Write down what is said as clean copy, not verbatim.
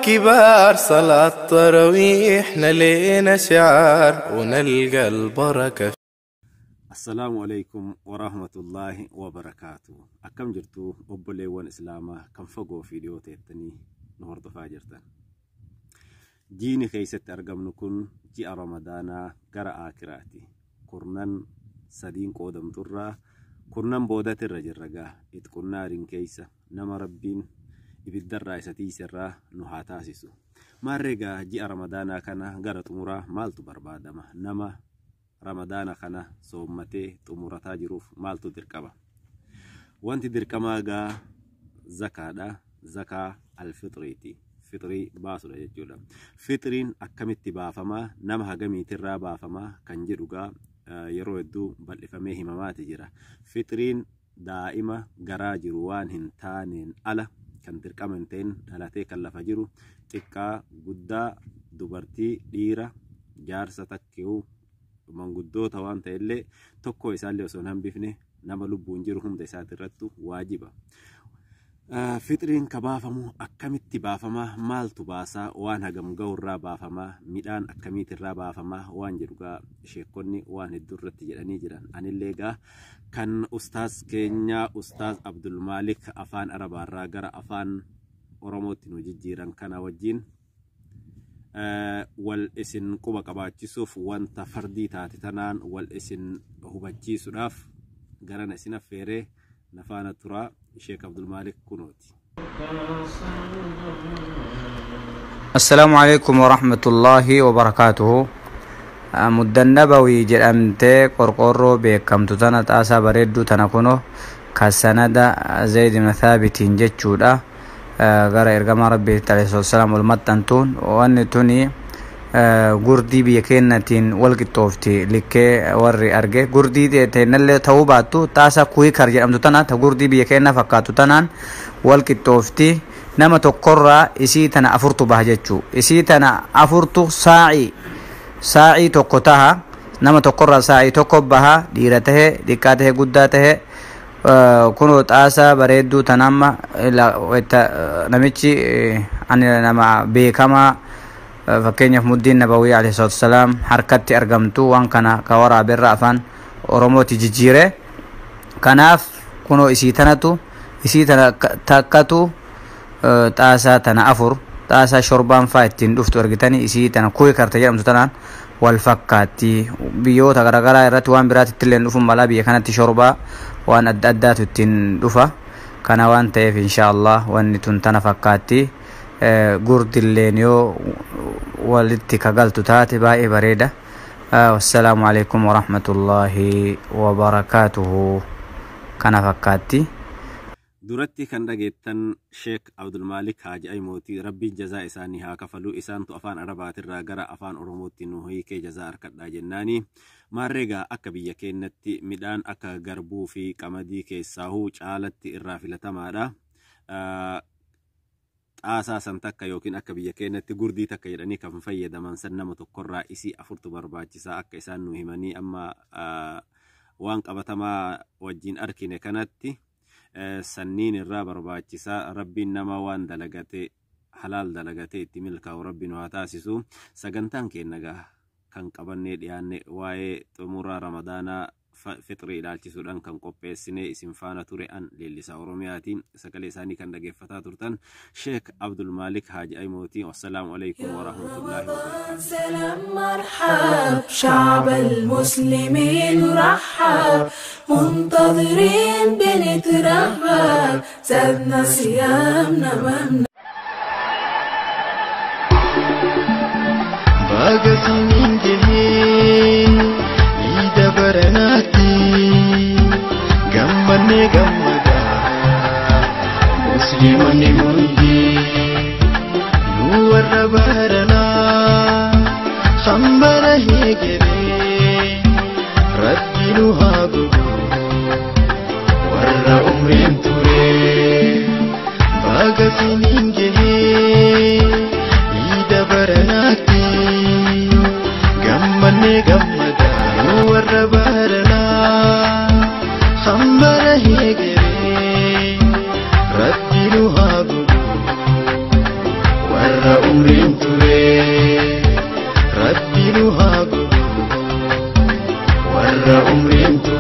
كبار صلاة تراويح نلينا شعار ونلقى البركة. السلام عليكم ورحمة الله وبركاته. أكم جرتو أبولي وان إسلاما كم فقو فيديو تيتني نهارد فاجرتن جيني خيست أرقم نكون جي رمضانا قرأ آكراتي قرنان سدين قودم ترى قرنان بودات الرجل رقا اتقنا رنكيسة نما ربين ibiddar raayisatii sirraa nu haa taasisu. Maarreegaa ji'a Ramadaanaa kana gara xumuraa maaltu barbaadama? Nama Ramadaana kana soommatee xumurataa jiruuf maaltu dirqama? Wanti dirqamaa gaa zakaadha. Zakaa al-fitriiti. Fitrii baasudha jechuudha. Fitriin akkamitti baafamaa? Nama hagamiitirraa baafamaa kan jedhu gaa yeroo hedduu bal'ifamee himamaati jira. Fitriin daa'ima garaa jiru waan hin taaneen ala kan dirqaman ta'in dhalatee kan lafa jiru xiqqaa guddaa dubartii dhiira jaarsa takkeewu manguddoota waan ta'ellee tokko isaallee osoo hin hambifne nama lubbuun jiru hunda isaati irrattu waajiba. Fitriin ka baafamu akkamitti baafamaa? Maaltu baasaa? Waan hagam ga'urraa baafamaa? Midhaan akkamiitirraa baafamaa? Waan jedhugaa sheekonni waan hedduu irratti jedhanii jiran. Anillee gaa kan ustaaz keenya ustaaz Abdul Malik afaan Arabaarraa gara afaan Oromootti nu jijjiiran kana wajjin wal isin quba qabaachisuuf wanta fardii taate tanaan wal isin hubachiisuudhaaf garana isin affeeree nafaana turaa Sheekh Abdul Malik kunooti. السلام عليكم ورحمة الله وبركاته. مدنبوي جرمته قرقرو بكم تتنا تاسا بريدو تنكونو كسندا زيد بن ثابت جتشودا غير إرجام ربي عليه الصلاة والسلام والمتنتون وأنتوني غردي بيكينتين والكتوفتي لكي وري أرجع غردي تنل توباتو تاسا كوي خرج أم تتنا تغردي بيكينا فكاتو تنان والكتوفتي نما تقرأ إسي تنا أفرتو بهجتشو إسي تنا أفرتو ساعي توقتها نما تقرأ ساعي توقبها ديرته دكاته قداته كنو تاسا بريدو تنام نمشي أن نما بيكما فكينيا مدين نبوي عليه الصلاة والسلام حركتي أرقمتو وان كان كورا بالرأفان أورموتي جيجيري كناف كنو إسيتنا تاكتو تاسا تنا أفر تاسا شربان فايتين دفتو أرقتاني إسيتنا كوي كارتجرم تتنان والفكاتي بيوتا غرغرا يراتوان براتي تلين دفو ملا بيه كانت شربا وان أداداتو تين دفا كان وان تيف إن شاء الله وان تنتنا فكاتي قرد اللينيو والتي كقلت تاتي باي بريدة. والسلام عليكم ورحمة الله وبركاته. كان فكاتي duratti kan dhageettan Sheekh Abdul Malik Haaji Aymooti rabbiin jazaa isaanii haa kafalu. Isaantu afaan Arabaatirraa gara afaan Oromootti nu hiikee jazaa harkadhaa jennaani. Maarreegaa akka biyya keenyatti midhaan akka garbuu fi qamadii keessaahuu caalatti irraa filatamaadha. Xaasaa san takka yookiin akka biyya keenyatti gurdii takka jedhanii kan fayyadaman san nama tokkorraa isii afurtu barbaachisaa akka isaan nu himanii amma waan qabatamaa wajjin arkine kanatti sanniin irraa barbaachisaa. Rabbiin nama waan dalagate halaal dalagate itti milkaa'u rabbiin haa taasisu. Sagantaan keenya kan qabannee dhiyaanne waa'ee xumuraa Ramadaanaa fitrii ilaalchisuudhaan kan qopheessine isin faana ture an leellisaa Oromiyaatiin sagalee isaanii kan dhageeffataa turtan Sheekh Abdul Malik Haaji Aymooti. Wassalaamu alaikum warahmatullahi wabarakatuh. سلام مرحب شعب المسلمين رحب منتظرين بنترحب زادنا صيامنا ممنون باقسين جهين برناتي قمني قمدا مسلمني مندي نور بهرنا خمبره هيجري ردي نهاجو ورا عمرين توري باقسين جهين إيدا برناتي قمني قمدا ورا بهرنا umrin ture Rabbi nu haa godhu warra umrin ture